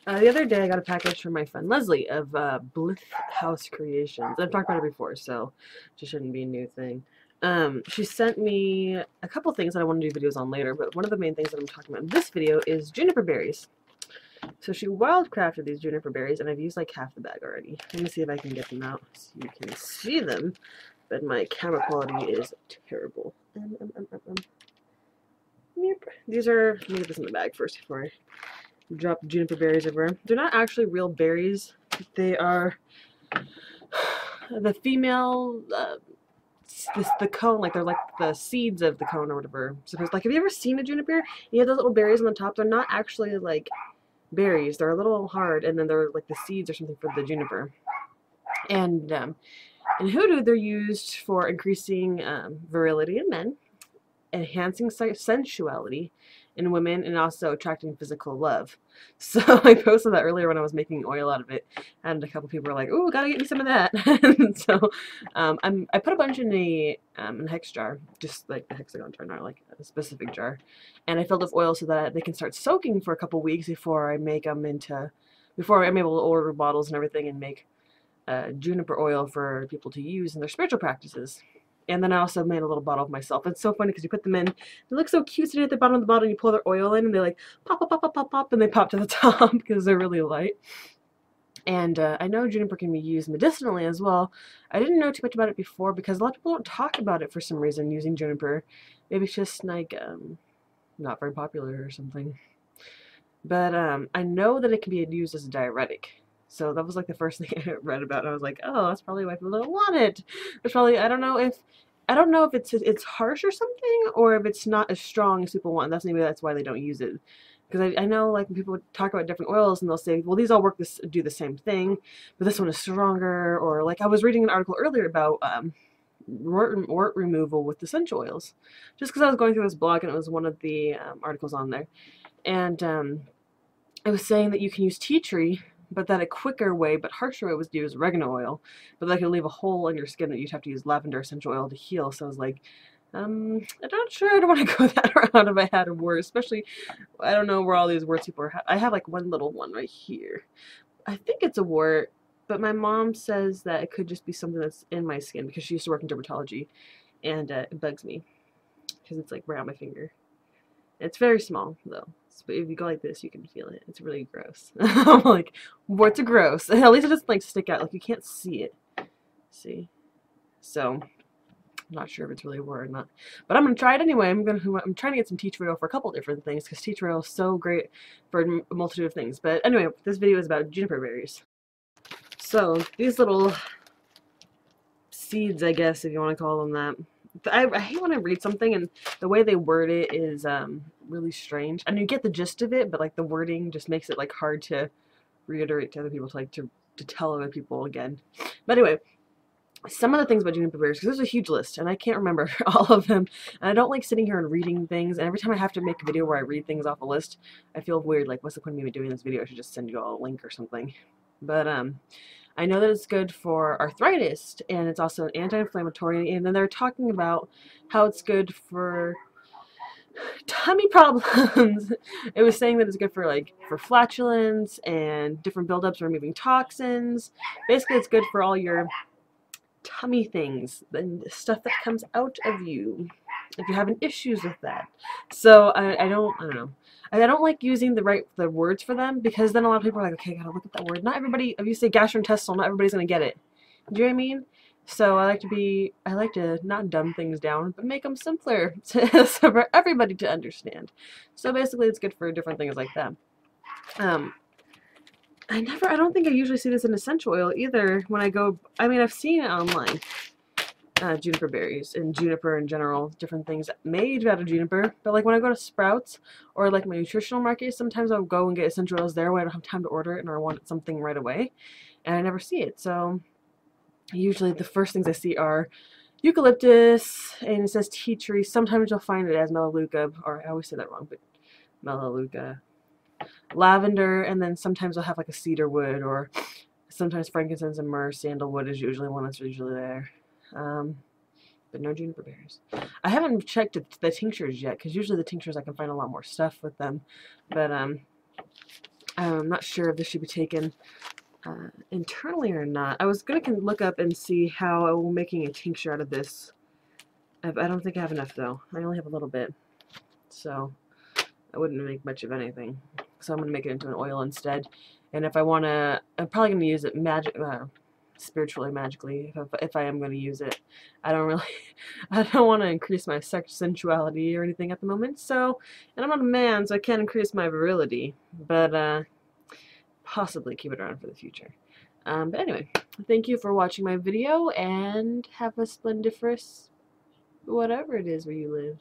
The other day I got a package from my friend Leslie of Blyth House Creations. I've talked about it before, so it just shouldn't be a new thing. She sent me a couple things that I want to do videos on later, but one of the main things that I'm talking about in this video is Juniper Berries. So she wildcrafted these Juniper Berries, and I've used like half the bag already. Let me see if I can get them out so you can see them, but my camera quality is terrible. These are, let me get this in the bag first before I drop Juniper Berries everywhere. They're not actually real berries. They are the female, the cone, like they're like the seeds of the cone or whatever. Suppose, like, have you ever seen a juniper? You have those little berries on the top. They're not actually like berries. They're a little hard, and then they're like the seeds or something for the juniper. And in hoodoo, they're used for increasing virility in men, enhancing sensuality in women, and also attracting physical love. So I posted that earlier when I was making oil out of it, and a couple people were like, "Ooh, gotta get me some of that." And so I put a bunch in a hex jar, just like the hexagon jar, not like a specific jar, and I filled it with oil so that they can start soaking for a couple weeks before I make them into, before I'm able to order bottles and everything and make juniper oil for people to use in their spiritual practices. And then I also made a little bottle of myself. It's so funny because you put them in, they look so cute sitting at the bottom of the bottle, and you pull their oil in, and they like pop, pop, pop, pop, pop, pop, and they pop to the top because they're really light. And I know juniper can be used medicinally as well. I didn't know too much about it before because a lot of people don't talk about it for some reason, using juniper. Maybe it's just like not very popular or something. But I know that it can be used as a diuretic. So that was like the first thing I read about, and I was like, oh, that's probably why people don't want it. It's probably, I don't know if it's harsh or something, or if it's not as strong as people want. Maybe that's why they don't use it. Because I know, like, when people talk about different oils, and they'll say, well, these all do the same thing, but this one is stronger. Or like I was reading an article earlier about wart removal with essential oils, just because I was going through this blog and it was one of the articles on there, and it was saying that you can use tea tree, but that a quicker way, but harsher way, was to use oregano oil. But that could leave a hole in your skin that you'd have to use lavender essential oil to heal. So I was like, I'm not sure I don't want to go that route if I had a wart. Especially, I don't know where all these warts people are. I have like one little one right here. I think it's a wart, but my mom says that it could just be something that's in my skin because she used to work in dermatology, and it bugs me because it's like right on my finger. It's very small though. But if you go like this, you can feel it. It's really gross. I'm like, warts are gross. At least it doesn't like stick out. Like you can't see it. See? So I'm not sure if it's really a wart or not. But I'm gonna try it anyway. I'm trying to get some tea tree oil for a couple different things because tea tree oil is so great for a multitude of things. But anyway, this video is about juniper berries. So these little seeds, I guess, if you want to call them that. I hate when I read something and the way they word it is really strange. And you get the gist of it, but like the wording just makes it like hard to reiterate to other people, to tell other people again. But anyway, some of the things about juniper berries, because there's a huge list and I can't remember all of them. And I don't like sitting here and reading things. And every time I have to make a video where I read things off a list, I feel weird. Like, what's the point of me doing this video? I should just send you all a link or something. But I know that it's good for arthritis, and it's also an anti-inflammatory, and then they're talking about how it's good for tummy problems. It was saying that it's good for flatulence and different buildups, removing toxins. Basically, it's good for all your tummy things, the stuff that comes out of you, if you're having issues with that. So I don't know. I don't like using the words for them, because then a lot of people are like, okay, I gotta look at that word. Not everybody, if you say gastrointestinal, not everybody's gonna get it. Do you know what I mean? So I like to not dumb things down, but make them simpler so for everybody to understand. So basically, it's good for different things like that. I don't think I usually see this in essential oil either when I go, I mean, I've seen it online. Juniper berries and juniper in general, different things made out of juniper. But like when I go to Sprouts or like my nutritional market, sometimes I'll go and get essential oils there when I don't have time to order it and I want something right away, and I never see it. So usually the first things I see are eucalyptus, and it says tea tree. Sometimes you'll find it as melaleuca, or I always say that wrong, but melaleuca, lavender, and then sometimes I'll have like a cedar wood, or sometimes frankincense and myrrh. Sandalwood is usually one that's usually there. But no juniper berries. I haven't checked the tinctures yet, because usually the tinctures I can find a lot more stuff with them. But I'm not sure if this should be taken internally or not. I was going to look up and see how I'm making a tincture out of this. I don't think I have enough though. I only have a little bit. So I wouldn't make much of anything. So I'm going to make it into an oil instead. And if I want to, I'm probably going to use it spiritually, magically, if I am going to use it. I don't want to increase my sensuality or anything at the moment. So, and I'm not a man, so I can't increase my virility. But possibly keep it around for the future. But anyway, thank you for watching my video, and have a splendiferous whatever it is where you live.